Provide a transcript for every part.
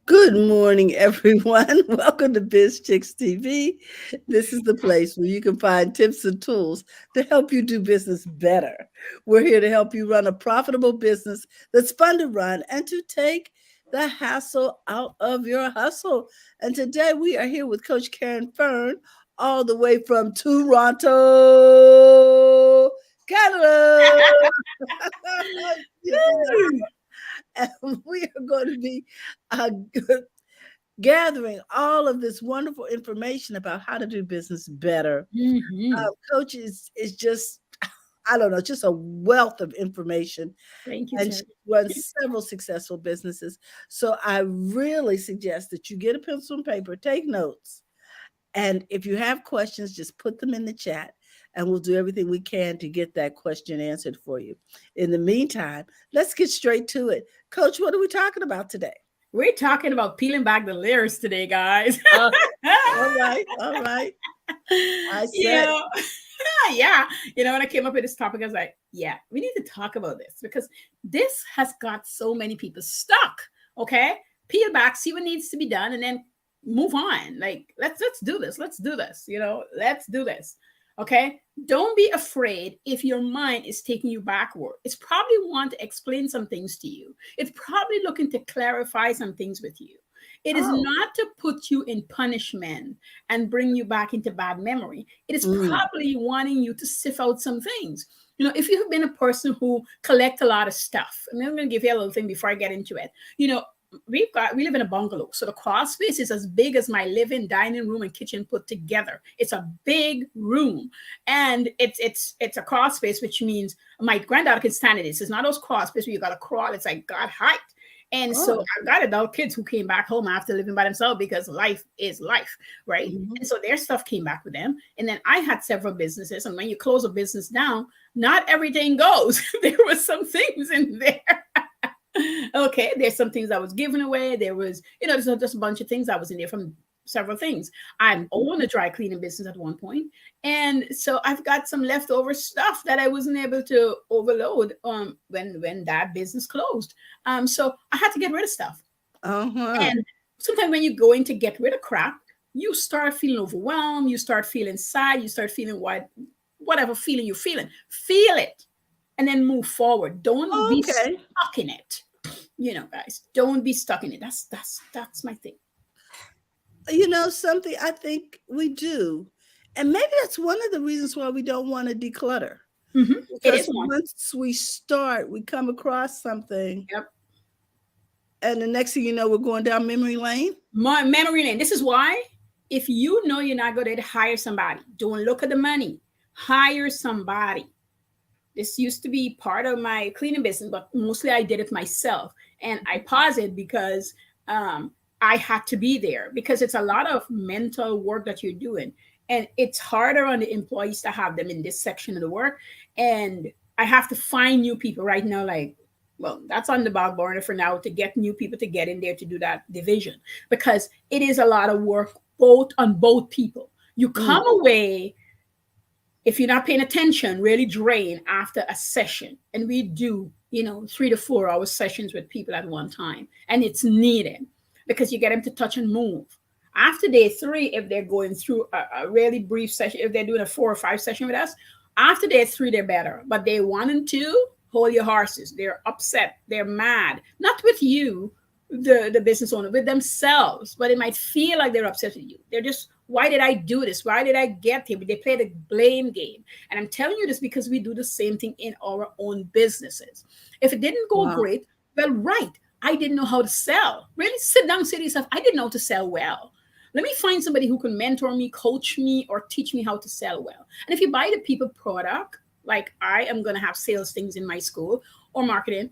Good morning, everyone. Welcome to BizChicks TV. This is the place where you can find tips and tools to help you do business better. We're here to help you run a profitable business that's fun to run and to take the hassle out of your hustle. And today we are here with Coach Caren Fern, all the way from Toronto, Canada. Yes, and we are going to be uh, gathering all of this wonderful information about how to do business better. Hmm. Coach is just, I don't know, just a wealth of information, Thank you, and she Terry. runs several successful businesses. So I really suggest that you get a pencil and paper, take notes, and if you have questions, just put them in the chat. And we'll do everything we can to get that question answered for you. In the meantime, let's get straight to it. Coach, what are we talking about today? We're talking about peeling back the layers today, guys. Uh, all right, all right. I you said, know, yeah. When I came up with this topic, I was like, yeah, we need to talk about this because this has got so many people stuck. Okay. Peel back, see what needs to be done, and then move on. Like, let's do this. Let's do this. Let's do this. Okay. Don't be afraid if your mind is taking you backward. It's probably want to explain some things to you. It's probably looking to clarify some things with you. It is oh, not to put you in punishment and bring you back into bad memory. It is mm, probably wanting you to sift out some things. If you have been a person who collect a lot of stuff, and I'm going to give you a little thing before I get into it. We live in a bungalow, so the crawl space is as big as my living, dining room, and kitchen put together. It's a big room, and it's a crawl space, which means my granddaughter can stand in it. It's not those crawl space where you got to crawl. It's like God height. And so oh, I've got adult kids who came back home after living by themselves because life is life, right? mhm. And so their stuff came back with them. And then I had several businesses. And when you close a business down, not everything goes. There were some things in there. Okay, there's some things I was giving away. There was, there's just a bunch of things that was in there from several things. I owned a dry cleaning business at one point, and so I've got some leftover stuff that I wasn't able to overload when that business closed. So I had to get rid of stuff. Uh-huh. And sometimes when you're going to get rid of crap, you start feeling overwhelmed. You start feeling sad. You start feeling whatever feeling you're feeling. Feel it, and then move forward. Don't be Okay. stuck in it. Guys, don't be stuck in it. That's my thing. Something I think we do, and maybe that's one of the reasons why we don't want to declutter. It Because is one. once we start, we come across something, Yep. and the next thing you know, we're going down memory lane. My memory lane. This is why, if you know you're not going to hire somebody, don't look at the money. Hire somebody. This used to be part of my cleaning business, but mostly I did it myself. And I pause it because I had to be there because it's a lot of mental work that you're doing. And it's harder on the employees to have them in this section of the work. And I have to find new people right now, like, well, that's on the back burner for now to get new people to get in there to do that division because it is a lot of work both on both people. You Mm. come away, if you're not paying attention, really drain after a session. And we do, 3 to 4 hour sessions with people at one time. And it's needed because you get them to touch and move. After day 3, if they're going through a really brief session, if they're doing a 4 or 5 session with us, after day 3, they're better. But day 1 and 2, hold your horses. They're upset. They're mad. Not with you, the business owner, with themselves, but it might feel like they're upset with you. They're just, why did I do this? Why did I get here? But they play the blame game. And I'm telling you this because we do the same thing in our own businesses. If it didn't go Wow. great, well, right, I didn't know how to sell. Really sit down and say to yourself, I didn't know how to sell well. Let me find somebody who can mentor me, coach me, or teach me how to sell well. And if you buy the people product, like I am going to have sales things in my school or marketing,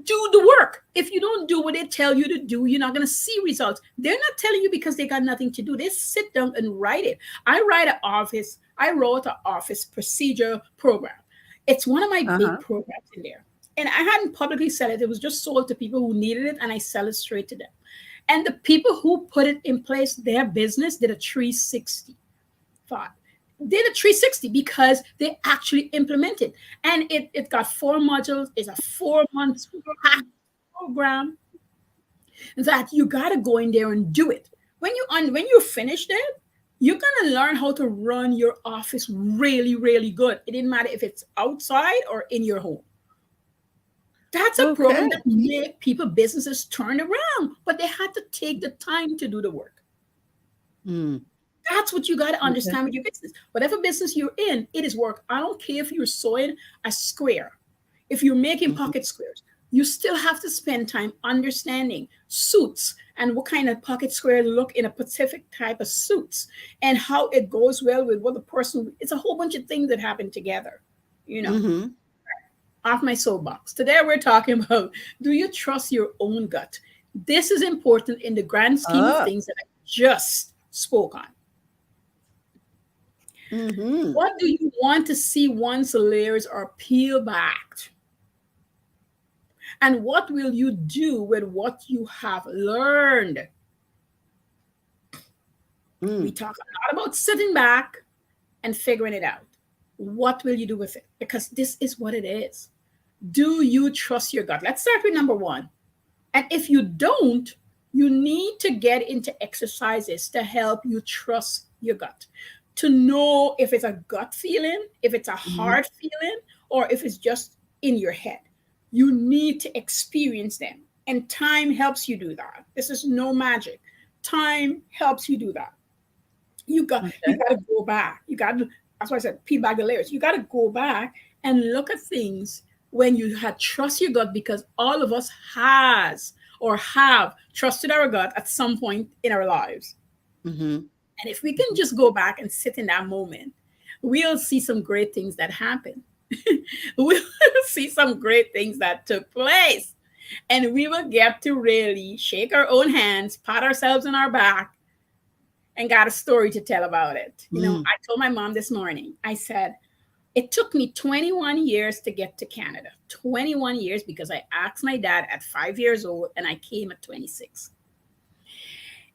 do the work. If you don't do what they tell you to do, you're not going to see results. They're not telling you because they got nothing to do. They sit down and write it. I wrote an office procedure program. It's one of my big Uh-huh. programs in there. And I hadn't publicly said it. It was just sold to people who needed it, and I sell it straight to them. And the people who put it in place, their business did a 360 did a 360 because they actually implemented. And it got 4 modules. It's a 4 month program. that you got to go in there and do it. When you finished it, you're going to learn how to run your office really, really good. It didn't matter if it's outside or in your home. That's a Okay. program that made people, businesses turn around, but they had to take the time to do the work. Mm. That's what you got to Okay. understand with your business. Whatever business you're in, it is work. I don't care if you're sewing a square, if you're making Mhm. pocket squares, you still have to spend time understanding suits and what kind of pocket square look in a specific type of suits and how it goes well with what the person. It's a whole bunch of things that happen together, you know. Mhm. Off my soapbox. Today we're talking about, do you trust your own gut? This is important in the grand scheme of Ah. things that I just spoke on. Mhm. What do you want to see once the layers are peeled back? And what will you do with what you have learned? We Mm. talk a lot about sitting back and figuring it out. What will you do with it? Because this is what it is. Do you trust your gut? Let's start with number one. And if you don't, you need to get into exercises to help you trust your gut, to know if it's a gut feeling, if it's a Mhm. heart feeling, or if it's just in your head. You need to experience them. And time helps you do that. This is no magic. Time helps you do that. You Okay. got to go back. You got to, that's why I said peel back the layers. You got to go back and look at things when you had trust your gut, because all of us has or have trusted our gut at some point in our lives. Mhm. And if we can just go back and sit in that moment, we'll see some great things that happen. We'll see some great things that took place. And we will get to really shake our own hands, pat ourselves on our back, and got a story to tell about it. You know, Mm. I told my mom this morning, I said, it took me 21 years to get to Canada. 21 years because I asked my dad at 5 years old and I came at 26.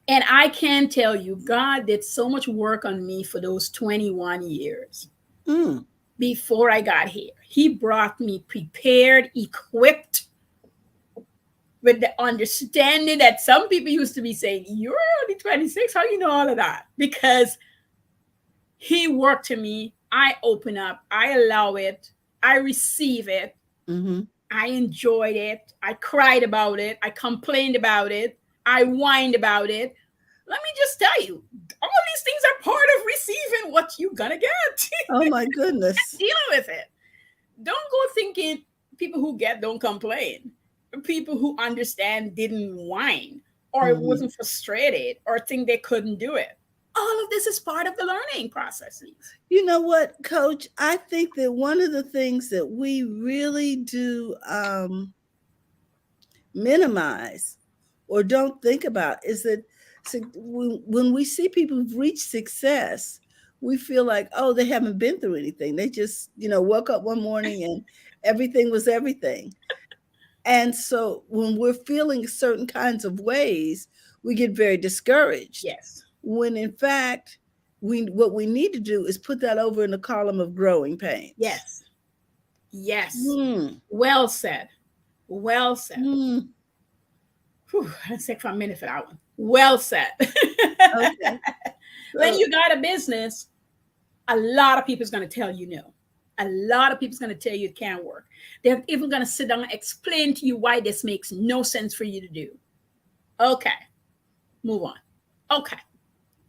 And I can tell you, God did so much work on me for those 21 years Mm. before I got here. He brought me prepared, equipped, with the understanding that some people used to be saying, you're only 26. How you know all of that? Because he worked to me. I open up. I allow it. I receive it. Mhm. I enjoyed it. I cried about it. I complained about it. I whined about it. Let me just tell you, all these things are part of receiving what you're gonna get. Oh my goodness. Dealing with it. Don't go thinking people who get don't complain. People who understand didn't whine or Mhm. wasn't frustrated or think they couldn't do it. All of this is part of the learning processes. You know what, Coach? I think that one of the things that we really do minimize or don't think about is that when we see people who've reached success, we feel like, oh, they haven't been through anything. They just, woke up one morning and everything was everything. And so when we're feeling certain kinds of ways, we get very discouraged. Yes. When in fact, what we need to do is put that over in the column of growing pains. Yes. Yes. Hmm. Well said. Well said. Hmm. Whew, let's take for a minute for that one. Well said. Okay. When So, you got a business, a lot of people's going to tell you no. A lot of people's going to tell you it can't work. They're even going to sit down and explain to you why this makes no sense for you to do. Okay, move on. Okay,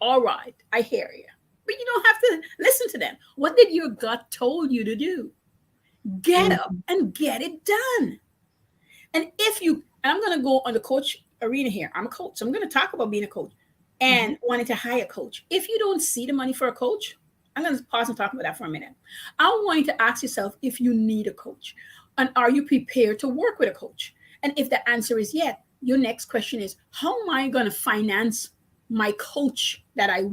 all right, I hear you. But you don't have to listen to them. What did your gut told you to do? Get up mhm, and get it done. And I'm going to go on the coach arena here. I'm a coach. So I'm going to talk about being a coach mhm, and wanting to hire a coach. If you don't see the money for a coach, I'm going to pause and talk about that for a minute. I want you to ask yourself if you need a coach and are you prepared to work with a coach? And if the answer is yes, your next question is, how am I going to finance my coach that I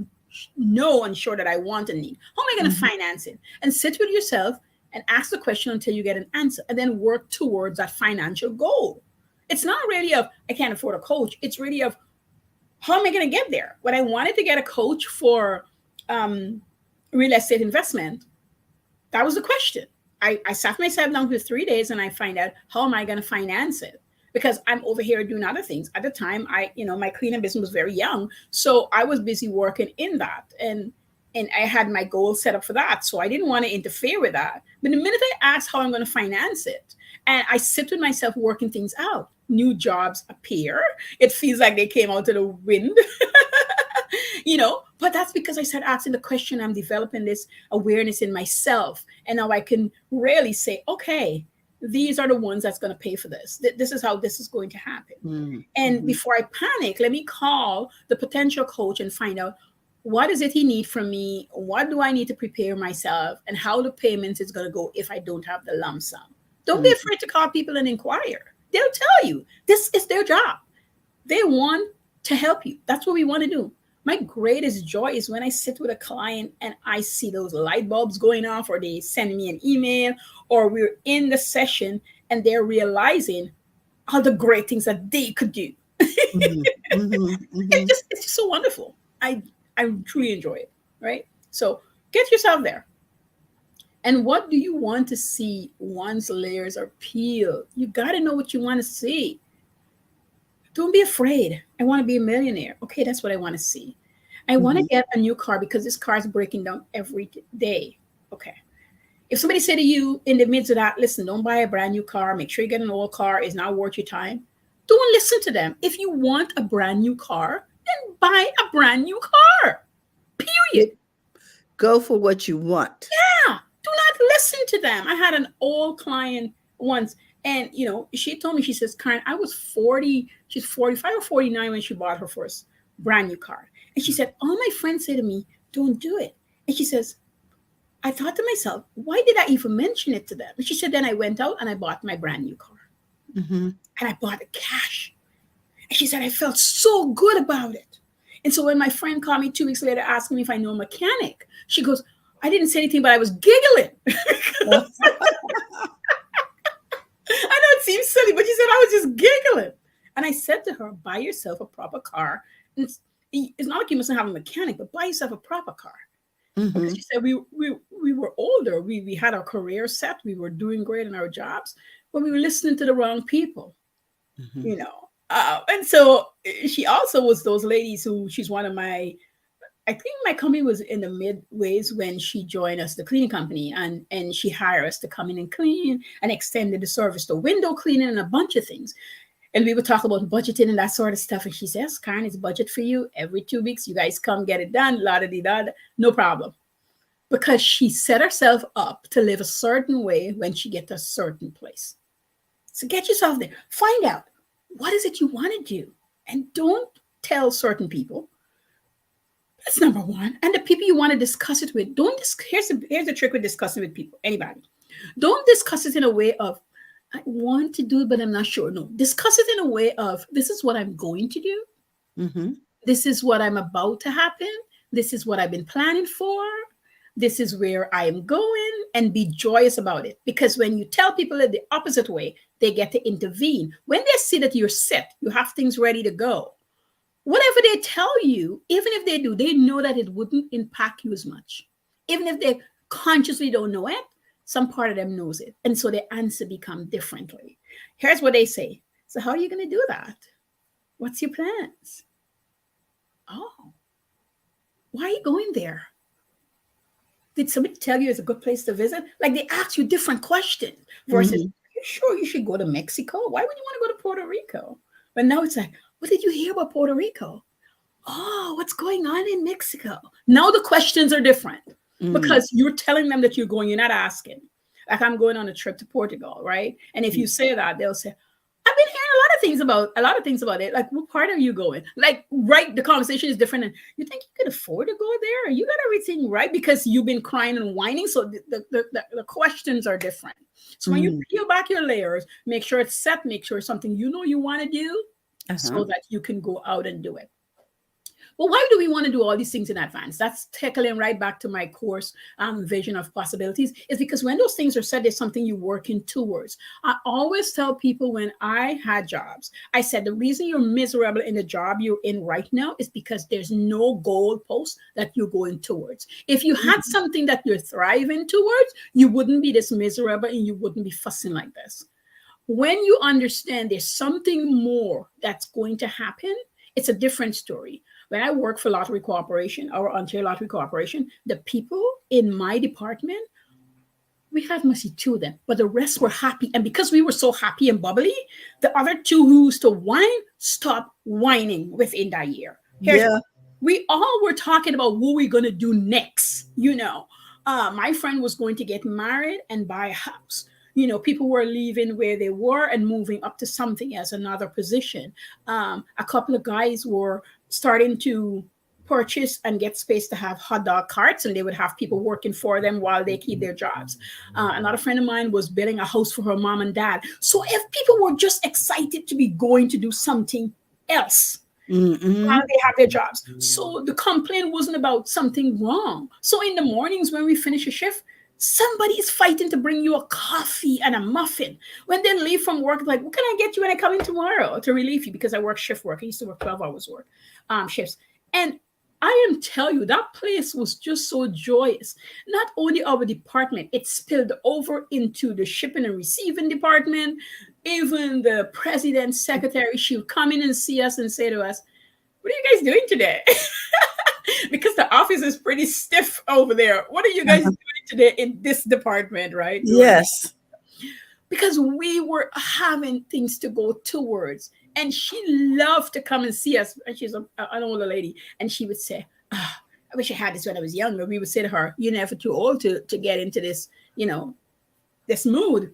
know and sure that I want and need? How am I going to mhm, finance it? And sit with yourself and ask the question until you get an answer and then work towards that financial goal. It's not really of I can't afford a coach. It's really of how am I going to get there? When I wanted to get a coach for um, real estate investment, that was the question. I sat myself down for 3 days and I find out how am I going to finance it? because I'm over here doing other things. At the time, my cleaning business was very young, so I was busy working in that, and I had my goal set up for that. So I didn't want to interfere with that. But the minute I asked how I'm going to finance it, and I sit with myself working things out, new jobs appear. It feels like they came out of the wind. But that's because I started asking the question. I'm developing this awareness in myself, and now I can really say, okay, these are the ones that's going to pay for this. This is how this is going to happen. And before I panic, let me call the potential coach and find out, what is it he need from me? What do I need to prepare myself, and how the payments is going to go if I don't have the lump sum? Don't be afraid to call people and inquire. They'll tell you. This is their job. They want to help you. That's what we want to do. My greatest joy is when I sit with a client and I see those light bulbs going off, or they send me an email, or we're in the session and they're realizing all the great things that they could do. It's just so wonderful. I truly enjoy it, right? So get yourself there. And what do you want to see once layers are peeled? You got to know what you want to see. Don't be afraid. I want to be a millionaire. Okay, that's what I want to see. I want to get a new car because this car is breaking down every day. Okay. If somebody said to you in the midst of that, listen, don't buy a brand new car. Make sure you get an old car. It's not worth your time. Don't listen to them. If you want a brand new car, then buy a brand new car. Period. Go for what you want. Yeah. Do not listen to them. I had an old client once, and she told me, she says, Caren, I was 40, she's 45 or 49 when she bought her first brand new car. And she said, all my friends say to me, don't do it. And she says, I thought to myself, why did I even mention it to them? And she said, then I went out and I bought my brand new car. And I bought it cash. And she said, I felt so good about it. And so when my friend called me 2 weeks later asking me if I know a mechanic, she goes, I didn't say anything, but I was giggling. I know it seems silly, but she said I was just giggling. And I said to her, buy yourself a proper car. And it's not like you mustn't have a mechanic, but buy yourself a proper car. Because she said we were older. We had our career set. We were doing great in our jobs, but we were listening to the wrong people, and so she also was those ladies who, she's one of my, I think my company was in the midways when she joined us, the cleaning company, and she hired us to come in and clean, and extended the service to window cleaning and a bunch of things. And we would talk about budgeting and that sort of stuff. And she says, Caren, it's budget for you. Every 2 weeks, you guys come get it done. La-da-dee-da. No problem. Because she set herself up to live a certain way when she gets to a certain place. So get yourself there. Find out, what is it you want to do? And don't tell certain people. That's number one. And the people you want to discuss it with, here's the trick with discussing with people, anybody. Don't discuss it in a way of, I want to do it, but I'm not sure. No, discuss it in a way of, this is what I'm going to do. This is what I'm about to happen. This is what I've been planning for. This is where I am going, and be joyous about it. Because when you tell people it the opposite way, they get to intervene. When they see that you're set, you have things ready to go. Whatever they tell you, even if they do, they know that it wouldn't impact you as much. Even if they consciously don't know it, some part of them knows it. And so their answer become differently. Here's what they say. So how are you going to do that? What's your plans? Oh, why are you going there? Did somebody tell you it's a good place to visit? Like, they ask you different questions versus, are you sure you should go to Mexico? Why would you want to go to Puerto Rico? But now it's like, what did you hear about Puerto Rico? Oh, what's going on in Mexico? Now the questions are different. Because you're telling them that you're going, you're not asking. Like, I'm going on a trip to Portugal, right? And if you say that, they'll say, I've been hearing a lot of things about it. Like, what part are you going? Like, right, the conversation is different. And you think you can afford to go there? You got everything right because you've been crying and whining. So the questions are different. So when you peel back your layers, make sure it's set, make sure it's something you know you want to do so that you can go out and do it. Well, why do we want to do all these things in advance? That's tackling right back to my course, Vision of Possibilities. Is because when those things are said, there's something you're working towards. I always tell people when I had jobs, I said, the reason you're miserable in the job you're in right now is because there's no goal post that you're going towards. If you had something that you're thriving towards, you wouldn't be this miserable and you wouldn't be fussing like this. When you understand there's something more that's going to happen, it's a different story. When I work for Lottery Corporation or Ontario Lottery Corporation, the people in my department, we had mostly two of them, but the rest were happy. And because we were so happy and bubbly, the other two who used to whine stopped whining within that year. Here's Yeah. we all were talking about what we're going to do next. My friend was going to get married and buy a house. People were leaving where they were and moving up to something as another position. A couple of guys were starting to purchase and get space to have hot dog carts, and they would have people working for them while they keep their jobs. Another friend of mine was building a house for her mom and dad. So if people were just excited to be going to do something else while they have their jobs. So the complaint wasn't about something wrong. So in the mornings when we finish a shift, somebody is fighting to bring you a coffee and a muffin. When they leave from work, like, what can I get you when I come in tomorrow to relieve you? Because I work shift work. I used to work 12 hours work shifts. And I am telling you, that place was just so joyous. Not only our department, it spilled over into the shipping and receiving department. Even the president's secretary, she would come in and see us and say to us, what are you guys doing today? Because the office is pretty stiff over there. What are you guys doing today in this department, right? Yes. Because we were having things to go towards. And she loved to come and see us. And she's an older lady. And she would say, I wish I had this when I was younger. We would say to her, you're never too old to get into this, this mood.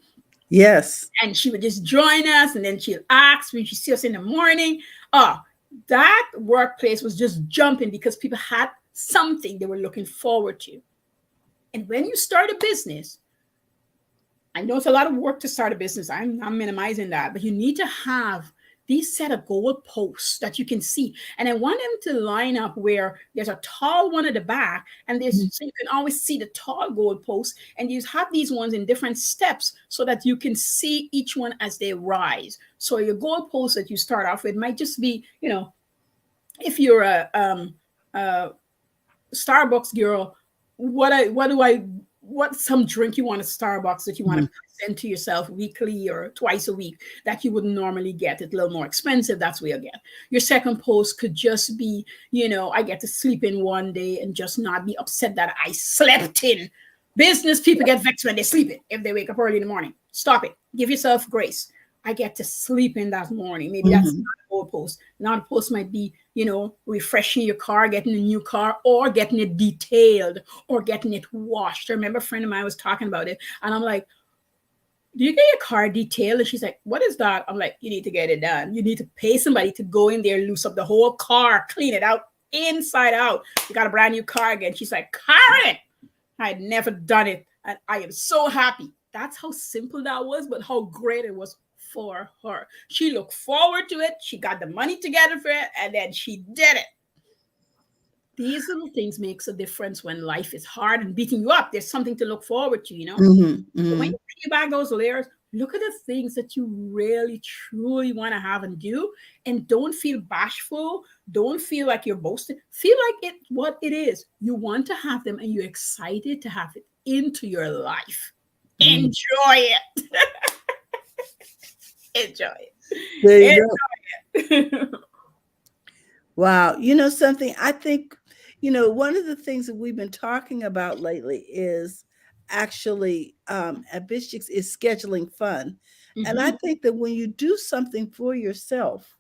Yes. And she would just join us. And then she'll ask when she sees us in the morning. That workplace was just jumping because people had something they were looking forward to. And when you start a business, I know it's a lot of work to start a business. I'm minimizing that, but you need to have these set of goal posts that you can see. And I want them to line up where there's a tall one at the back, and so you can always see the tall goal posts, and you have these ones in different steps so that you can see each one as they rise. So your goal post that you start off with might just be, if you're a Starbucks girl, what's some drink you want at Starbucks that you want to present to yourself weekly or twice a week that you wouldn't normally get? It's a little more expensive. That's where you get. Your second post could just be, I get to sleep in one day and just not be upset that I slept in. Business people get vexed when they sleep in if they wake up early in the morning. Stop it. Give yourself grace. I get to sleep in that morning. Maybe that's not a goal post. Now the post might be, refreshing your car, getting a new car, or getting it detailed, or getting it washed. I remember a friend of mine was talking about it, and I'm like, do you get your car detailed? And she's like, what is that? I'm like, you need to get it done. You need to pay somebody to go in there, loose up the whole car, clean it out, inside out. You got a brand new car again. She's like, Caren, I had never done it, and I am so happy. That's how simple that was, but how great it was for her. She looked forward to it. She got the money together for it, and then she did it. These little things makes a difference when life is hard and beating you up. There's something to look forward to, But when you peel back those layers, look at the things that you really, truly want to have and do, and don't feel bashful. Don't feel like you're boasting. Feel like it's what it is. You want to have them, and you're excited to have it into your life. Enjoy it. Enjoy it. There you go. Wow. Something, I think, one of the things that we've been talking about lately is actually at BizChicks is scheduling fun. And I think that when you do something for yourself,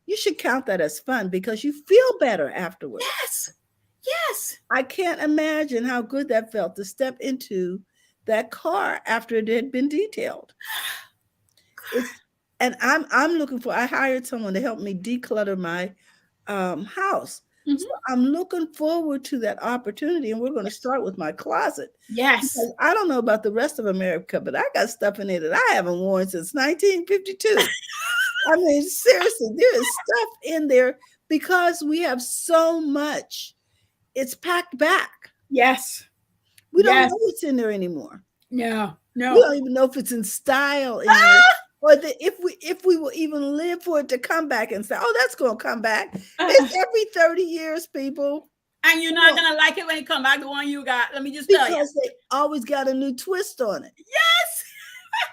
you should count that as fun because you feel better afterwards. Yes. Yes. I can't imagine how good that felt to step into that car after it had been detailed. And I hired someone to help me declutter my house. So I'm looking forward to that opportunity, and we're going to start with my closet. Yes. Because I don't know about the rest of America, but I got stuff in there that I haven't worn since 1952. I mean, seriously, there is stuff in there because we have so much. It's packed back. Yes. We don't know what's in there anymore. No. We don't even know if it's in style anymore. Or if we will even live for it to come back and say, oh, that's going to come back. It's every 30 years, people. And you're not going to like it when it come back, the one you got. Let me just tell you. Because they always got a new twist on it. Yes.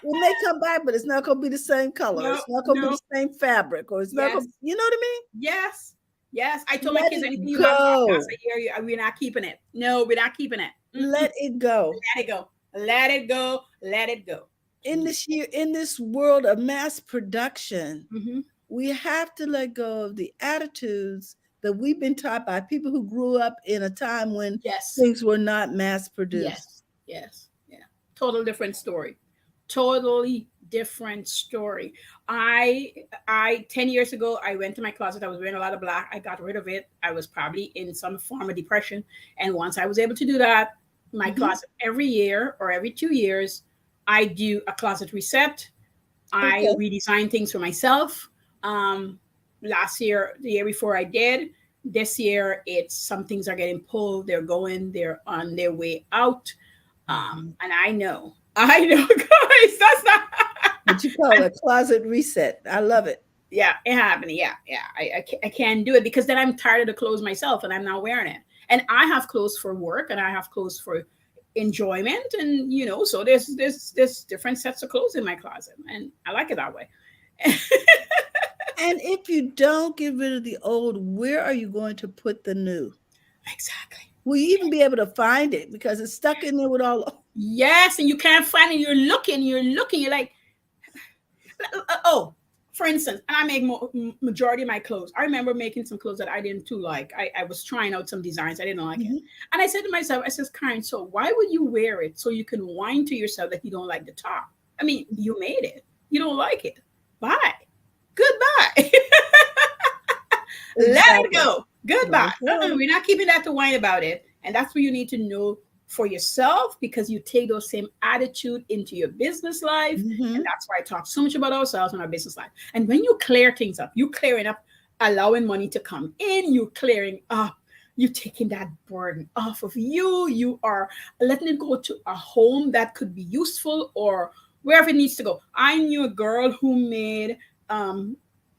It may come back, but it's not going to be the same color. No, It's not going to be no. the same fabric, or it's not going. Yes, You know what I yes, yes. I told my mean? Let kids, it anything you have past go. a year, we're not keeping it. No, we're not keeping it. Mm-mm. Let it go. Let it go. Let it go. Let it go. In this world of mass production, Mm-hmm. we have to let go of the attitudes that we've been taught by people who grew up in a time when Yes. things were not mass produced. Yes. Yes. Yeah. Total different story. Totally different story. I 10 years ago, I went to my closet. I was wearing a lot of black. I got rid of it. I was probably in some form of depression. And once I was able to do that, my Mhm. closet every year or every 2 years, I do a closet reset. I Okay. redesign things for myself. Um, Last year, the year before I did. This year, it's some things are getting pulled. They're going. They're on their way out. Mhm. And I know, guys. That's not. What you call a closet reset. I love it. Yeah, it happened. Yeah, yeah. I can't do it because then I'm tired of the clothes myself, and I'm not wearing it. And I have clothes for work, and I have clothes for enjoyment, and so there's different sets of clothes in my closet, and I like it that way. And if you don't get rid of the old, where are you going to put the new? Exactly. Will you even be able to find it because it's stuck in there with all? Yes, and you can't find it. You're looking. You're like, oh, for instance, and I make majority of my clothes. I remember making some clothes that I didn't too like. I was trying out some designs. I didn't like it. Mhm. And I said to myself, I says, Karen, so why would you wear it so you can whine to yourself that you don't like the top? I mean, you made it. You don't like it. Bye. Goodbye. Let it Exactly. go. Let Goodbye. it go. We're not keeping that to whine about it. And that's what you need to know for yourself because you take those same attitude into your business life. And Mhm. that's why I talk so much about ourselves in our business life. And when you clear things up, you clearing up, allowing money to come in, you clearing up, you taking that burden off of you. You are letting it go to a home that could be useful or wherever it needs to go. I knew a girl who made um,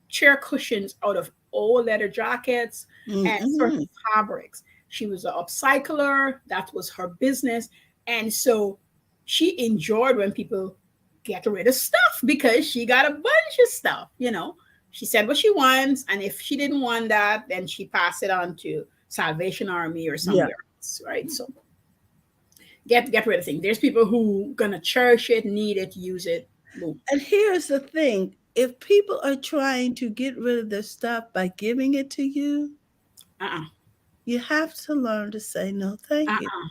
chair cushions out of old leather jackets and certain Mhm. fabrics. She was an upcycler, that was her business. And so she enjoyed when people get rid of stuff because she got a bunch of stuff. She said what she wants, and if she didn't want that, then she passed it on to Salvation Army or Yeah. somewhere else, right? So get rid of things. There's people who gonna cherish it, need it, use it. Boom. And here's the thing, if people are trying to get rid of their stuff by giving it to you, Uh-uh. you have to learn to say no, thank you. Uh-uh.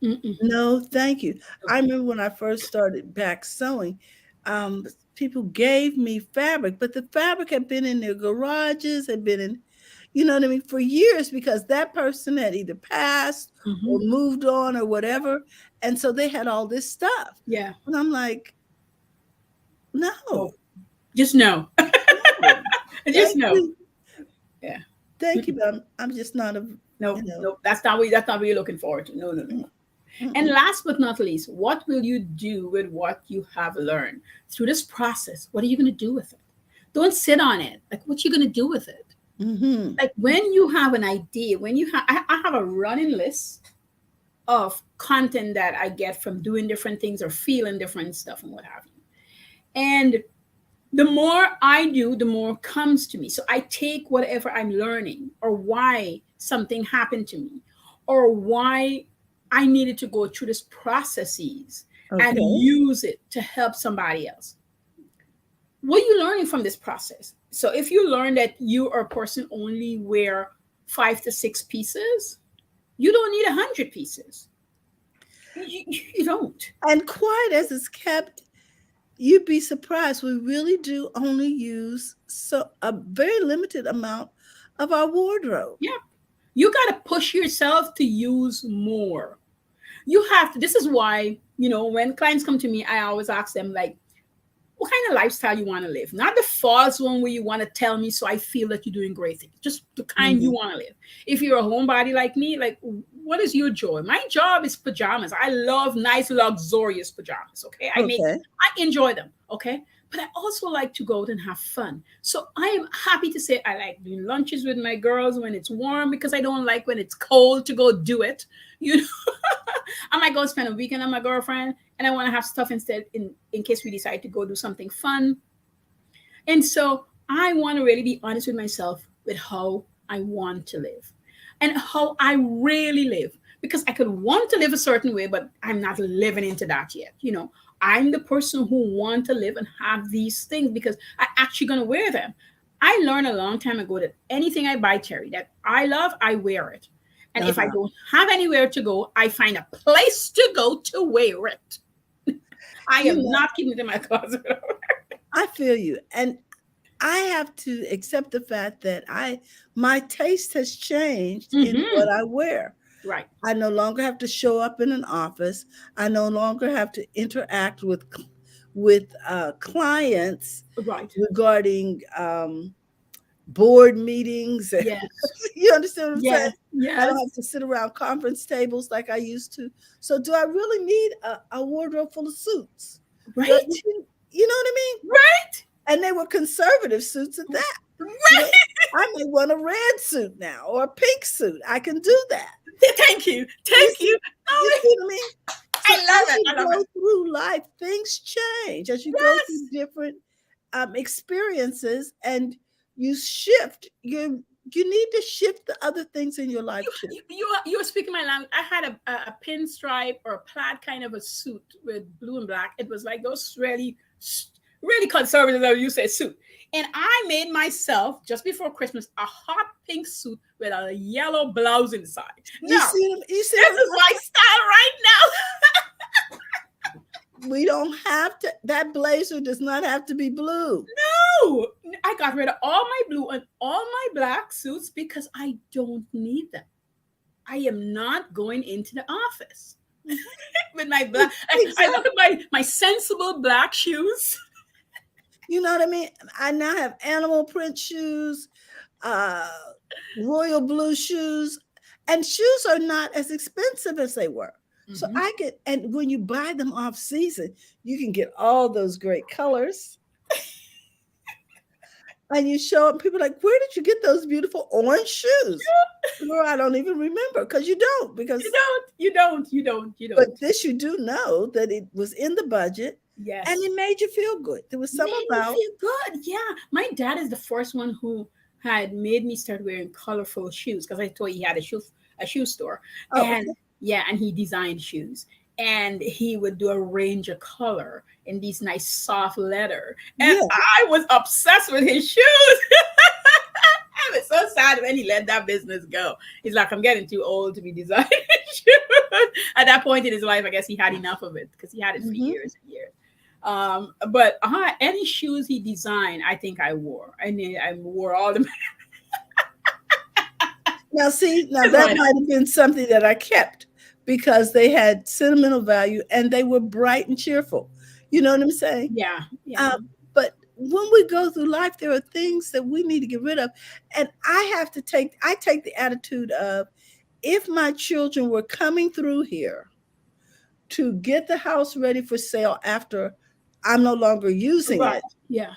Mm-mm. No, thank you. I remember when I first started back sewing, people gave me fabric, but the fabric had been in their garages, had been in, you know what I mean, for years because that person had either passed or Mm-hmm. moved on or whatever. And so they had all this stuff. Yeah. And I'm like, no, No. Just no. no, Just thank no. you. Yeah. Thank you, Mm-mm. but I'm just not a, No, you know, no, that's not what you're looking forward to. No, no, no, mm, no. And mm-mm. last but not least, what will you do with what you have learned through this process? What are you going to do with it? Don't sit on it. Like, what you going to do with it? Mhm. Like, when you have an idea, when you have, I have a running list of content that I get from doing different things or feeling different stuff and what have you. And the more I do, the more comes to me. So I take whatever I'm learning or why something happened to me or why I needed to go through this processes and Okay. use it to help somebody else. What are you learning from this process? So if you learn that you are a person only wear 5 to 6 pieces, you don't need 100 pieces. You don't. And quiet as it's kept, you'd be surprised. We really do only use so a very limited amount of our wardrobe. Yeah. You got to push yourself to use more. You have to. This is why, when clients come to me, I always ask them, like, what kind of lifestyle you want to live? Not the false one where you want to tell me so I feel that you're doing great things. Just the kind you Mhm. want to live. If you're a homebody like me, like, what is your joy? My job is pajamas. I love nice, luxurious pajamas. Okay. Okay. I enjoy them. Okay. but I also like to go out and have fun. So I am happy to say I like doing lunches with my girls when it's warm because I don't like when it's cold to go do it. You know, I might go spend a weekend on my girlfriend and I want to have stuff instead in case we decide to go do something fun. And so I want to really be honest with myself with how I want to live and how I really live. Because I could want to live a certain way, but I'm not living into that yet. You know, I'm the person who want to live and have these things because I actually gonna wear them. I learned a long time ago that anything I buy, Terry, that I love, I wear it. And if I Uh-huh. don't have anywhere to go, I find a place to go to wear it. I You am know, not keeping it in my closet. I feel you. And I have to accept the fact that my taste has changed in what Mm-hmm. I wear. Right. I no longer have to show up in an office. I no longer have to interact with clients Right. regarding board meetings. And Yes. you understand what I'm saying? Yes. I don't have Yes. to sit around conference tables like I used to. So, do I really need a wardrobe full of suits? Do I, Right. you know what I mean? Right. And they were conservative suits at that. You know, Right. I may want a red suit now or a pink suit. I can do that. Thank you. You Thank see, you. you Oh, see what I mean? So I love as it. you I love it. go through life, things change. As you go through Yes. different experiences, and you shift, you need to shift the other things in your life too. You were speaking my language. I had a pinstripe or a plaid kind of a suit with blue and black. It was like those really conservative, as you say, suit. And I made myself just before Christmas a hot pink suit with a yellow blouse inside. Now, You see this what is my style right we don't have to, that blazer does not have to be blue. now. No, I got rid of all my blue and all my black suits because I don't need them. I am not going into the office with my black. I look Exactly. at my sensible black shoes. You know what I mean? I now have animal print shoes, uh, royal blue shoes, and shoes are not as expensive as they were. So Mm-hmm. I get, and when you buy them off season, you can get all those great colors. And you show up, people are like, where did you get those beautiful orange shoes? Girl, I don't even remember because you don't. You Because, don't. You don't. You don't. You but don't. this you do know that it was in the budget and Yes. it made you feel good. There was some Made me about, feel good. Yeah. My dad is the first one who had made me start wearing colorful shoes because I thought he had a shoe store. oh, And yeah, and he designed shoes. And he would do a range of color in these nice soft leather. And yeah. I was obsessed with his shoes. I was so sad when he let that business go. He's like, I'm getting too old to be designing shoes. At that point in his life, I guess he had enough of it because he had it for Mhm. years and years. But any shoes he designed, I think I wore. I mean, I wore all the. Now, see, now Why that not? might have been something that I kept because they had sentimental value and they were bright and cheerful. You know what I'm saying? Yeah, yeah. Uh, but when we go through life, there are things that we need to get rid of. And I take the attitude of if my children were coming through here to get the house ready for sale after I'm no longer using Right. it, Yeah.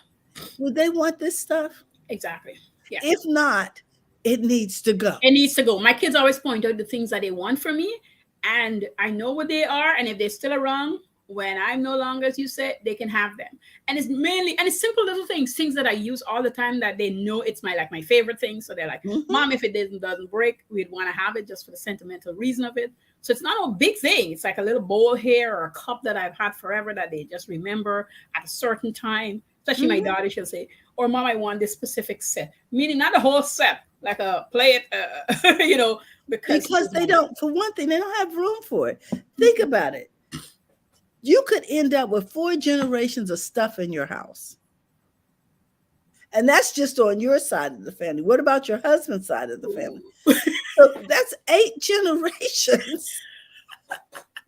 would they want this stuff? Exactly. Yeah. If not, it needs to go. It needs to go. My kids always point out the things that they want from me, and I know what they are. And if they're still around when I'm no longer, as you said, they can have them. And it's mainly and it's simple little things that I use all the time that they know it's my favorite thing. So they're like, Mhm. Mom, if it doesn't break, we'd want to have it just for the sentimental reason of it. So it's not a big thing. It's like a little bowl here or a cup that I've had forever that they just remember at a certain time. Especially my Mhm. daughter, she'll say, or Mom, I want this specific set, meaning not the whole set, like a play it, because she Because doesn't they want it. don't, for one thing, they don't have room for it. Think about it. You could end up with 4 generations of stuff in your house. And that's just on your side of the family. What about your husband's side of the family? So that's 8 generations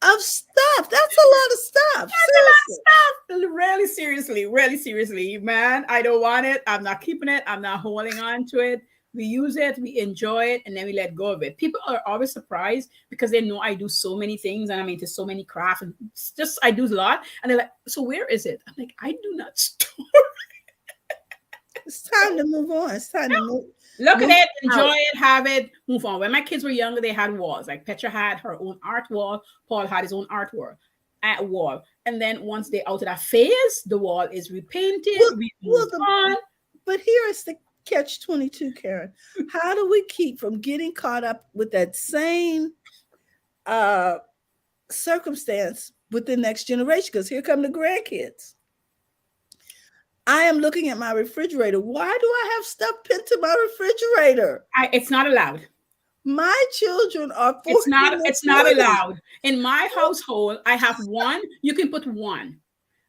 of stuff. That's a lot of stuff. That's a lot of Seriously. stuff. Really seriously, man. I don't want it. I'm not keeping it. I'm not holding on to it. We use it, we enjoy it, and then we let go of it. People are always surprised because they know I do so many things and I'm into so many crafts and just I do a lot. And they're like, so where is it? I'm like, I do not store. It's time to move on. It's time to Look at move it, enjoy out. it, have it, move on. When my kids were younger, they had walls. Like Petra had her own art wall, Paul had his own art wall. And then once they out of that phase, the wall is repainted, we move on. But here is the catch-22, Caren. How do we keep from getting caught up with that same circumstance with the next generation? Because here come the grandkids. I am looking at my refrigerator. Why do I have stuff pinned to my refrigerator? It's not allowed. My children are it's not allowed. In my household, I have one. You can put one,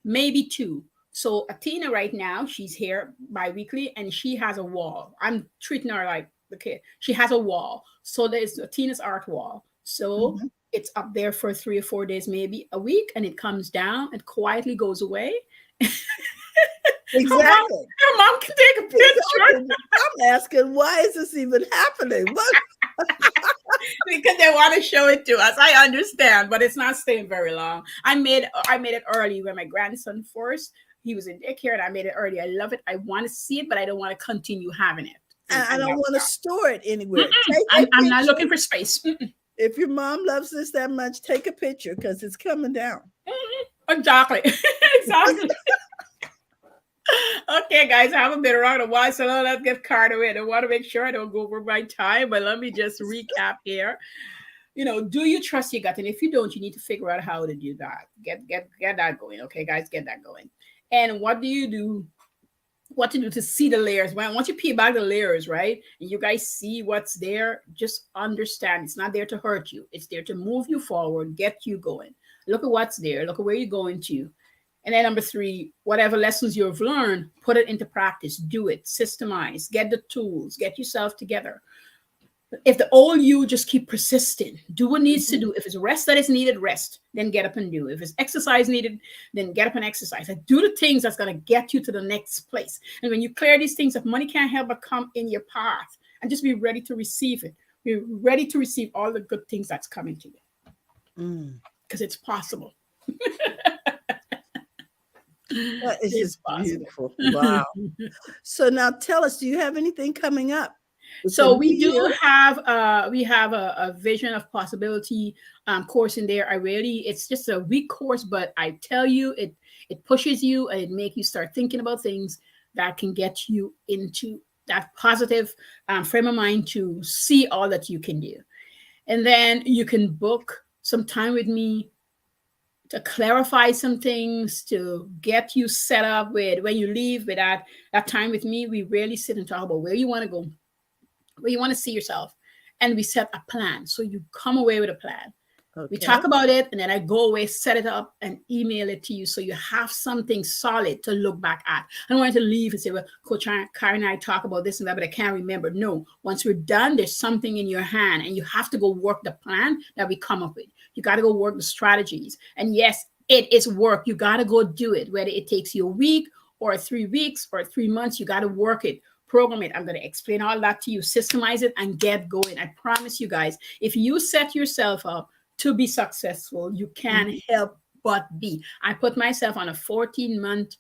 maybe two. So Athena right now, she's here bi-weekly and she has a wall. I'm treating her like the kid. She has a wall. So there's Athena's art wall. So it's up there for 3 or 4 days, maybe a week, and it comes down and quietly goes away. Exactly. Her mom can take a picture. I'm asking, why is this even happening? Because they want to show it to us. I understand, but it's not staying very long. I made it early when my grandson first. He was in daycare, and I made it early. I love it. I want to see it, but I don't want to continue having it. And I don't want to store it anywhere. I'm not looking for space. If your mom loves this that much, take a picture because it's coming down. Exactly. Exactly. Okay, guys, I haven't been around a while, so let's get carried away. I want to make sure I don't go over my time, but let me just recap here. Do you trust your gut? And if you don't, you need to figure out how to do that. Get that going. Okay, guys, get that going. And what do you do? What to do to see the layers? Once you peel back the layers, right? And you guys see what's there, just understand it's not there to hurt you. It's there to move you forward, get you going. Look at what's there. Look at where you're going to. And then number 3, whatever lessons you've learned, put it into practice. Do it. Systemize. Get the tools. Get yourself together. If the old you just keep persisting, do what needs to do. If it's rest that is needed, rest. Then get up and do. If it's exercise needed, then get up and exercise. Like, do the things that's going to get you to the next place. And when you clear these things, if money can't help but come in your path, and just be ready to receive it. Be ready to receive all the good things that's coming to you. Because it's possible. That is just beautiful. Wow. So now tell us, do you have anything coming up? So we do have a vision of possibility course in there. It's just a week course, but I tell you, it pushes you and it makes you start thinking about things that can get you into that positive frame of mind to see all that you can do. And then you can book some time with me to clarify some things, to get you set up with when you leave with that time with me. We really sit and talk about where you want to go, where you want to see yourself, and we set a plan. So you come away with a plan. Okay. We talk about it, and then I go away, set it up, and email it to you so you have something solid to look back at. I don't want you to leave and say, well, Coach Caren and I talk about this and that, but I can't remember. No, once we're done, there's something in your hand, and you have to go work the plan that we come up with. You got to go work the strategies. And yes, it is work. You got to go do it, whether it takes you a week or 3 weeks or 3 months. You got to work it. Program it. I'm going to explain all that to you, systemize it, and get going. I promise you guys, if you set yourself up to be successful, you can't help but be. I put myself on a 14-month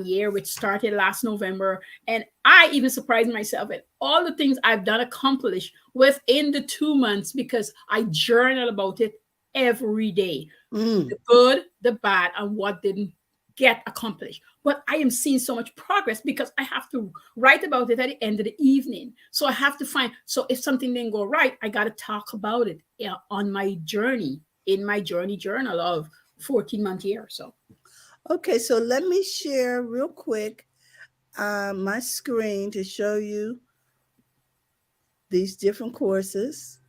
year, which started last November, and I even surprised myself at all the things I've done accomplish within the 2 months because I journal about it every day. The good, the bad, and what didn't get accomplished. But I am seeing so much progress because I have to write about it at the end of the evening. So I have to find, so if something didn't go right, I got to talk about it on my journey, in my journey journal of 14-month year or so. Okay, so let me share real quick my screen to show you these different courses.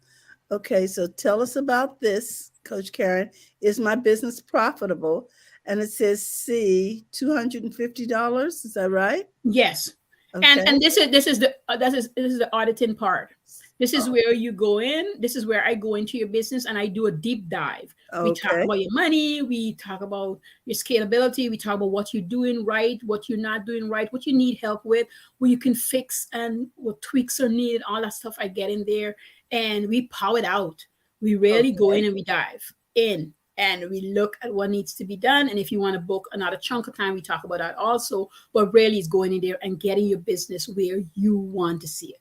Okay, so tell us about this, Coach Caren. Is my business profitable? And it says C, $250. Is that right? Yes. Okay. And this is the auditing part. This is Oh, where you go in. This is where I go into your business and I do a deep dive. We talk okay. about your money. We talk about your scalability. We talk about what you're doing right, what you're not doing right, what you need help with, what you can fix, and what tweaks are needed. All that stuff I get in there, and we power it out. We really go in Okay. and we dive in and we look at what needs to be done. And if you want to book another chunk of time, we talk about that also. But really, is going in there and getting your business where you want to see it.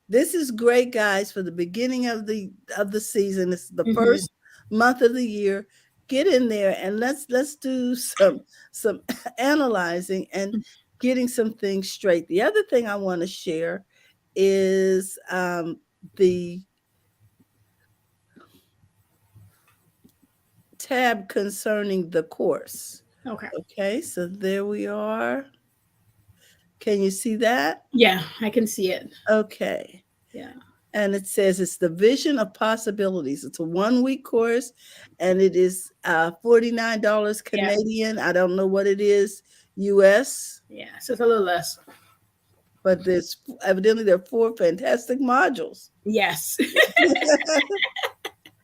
This is great, guys, for the beginning of the season. It's the Mhm. first month of the year. Get in there and let's do some analyzing and getting some things straight. The other thing I want to share is the tab concerning the course. Okay. Okay, so there we are. Can you see that? Yeah, I can see it. Okay. Yeah. And it says it's the vision of possibilities. It's a 1 week course and it is $49 Yeah. Canadian. I don't know what it is US, Yeah. So it's a little less. but there's evidently there are 4 fantastic modules. Yes.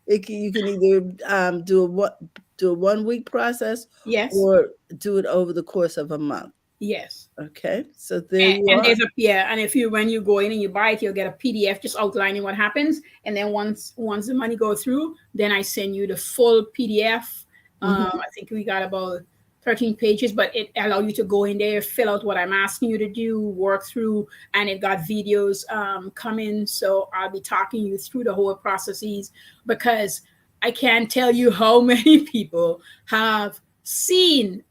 You can either do a 1 week process Yes. or do it over the course of a month. Yes. Okay, so there you And are. there's a yeah, and if you when you go in and you buy it, you'll get a PDF just outlining what happens. And then once the money goes through, then I send you the full PDF. Mhm. I think we got about 13 pages, but it allow you to go in there, fill out what I'm asking you to do, work through, and it got videos coming. So I'll be talking you through the whole processes because I can't tell you how many people have seen,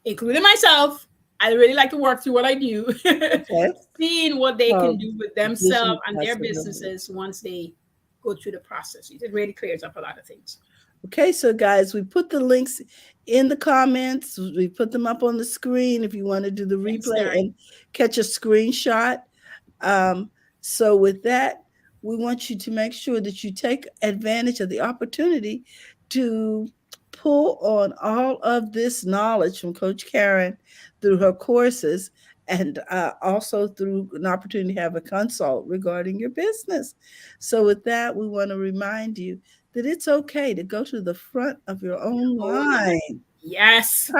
including myself. I really like to work through what I do, Okay. seeing what they can So do with vision themselves of and their possibility. businesses once they go through the processes. It really clears up a lot of things. Okay, so guys, we put the links in the comments. We put them up on the screen if you want to do the Thanks, replay Caren. and catch a screenshot. Um, so with that, we want you to make sure that you take advantage of the opportunity to pull on all of this knowledge from Coach Caren through her courses and also through an opportunity to have a consult regarding your business. So with that, we want to remind you that it's okay to go to the front of your own Oh, line. line. Yes.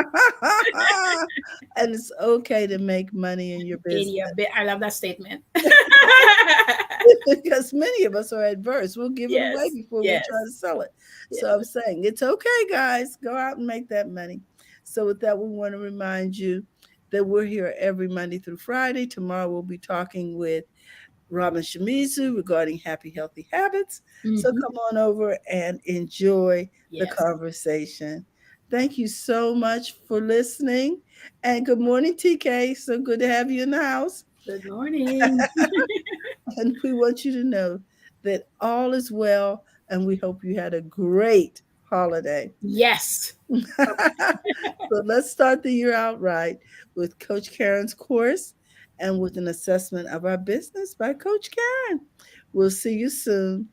And it's okay to make money in your business. Idiot bit. I love that statement. Because many of us are adverse. We'll give it away Yes. before we try Yes. to sell it. So I'm Yes. saying it's okay, guys. Go out and make that money. So with that, we want to remind you that we're here every Monday through Friday. Tomorrow we'll be talking with Robin Shimizu regarding happy, healthy habits. So Mhm. come on over and enjoy the Yes. conversation. Thank you so much for listening. And good morning, TK. So good to have you in the house. Good morning. And we want you to know that all is well, and we hope you had a great holiday. Yes. So let's start the year out right with Coach Karen's course and with an assessment of our business by Coach Caren. We'll see you soon.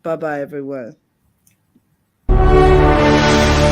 Bye bye, everyone.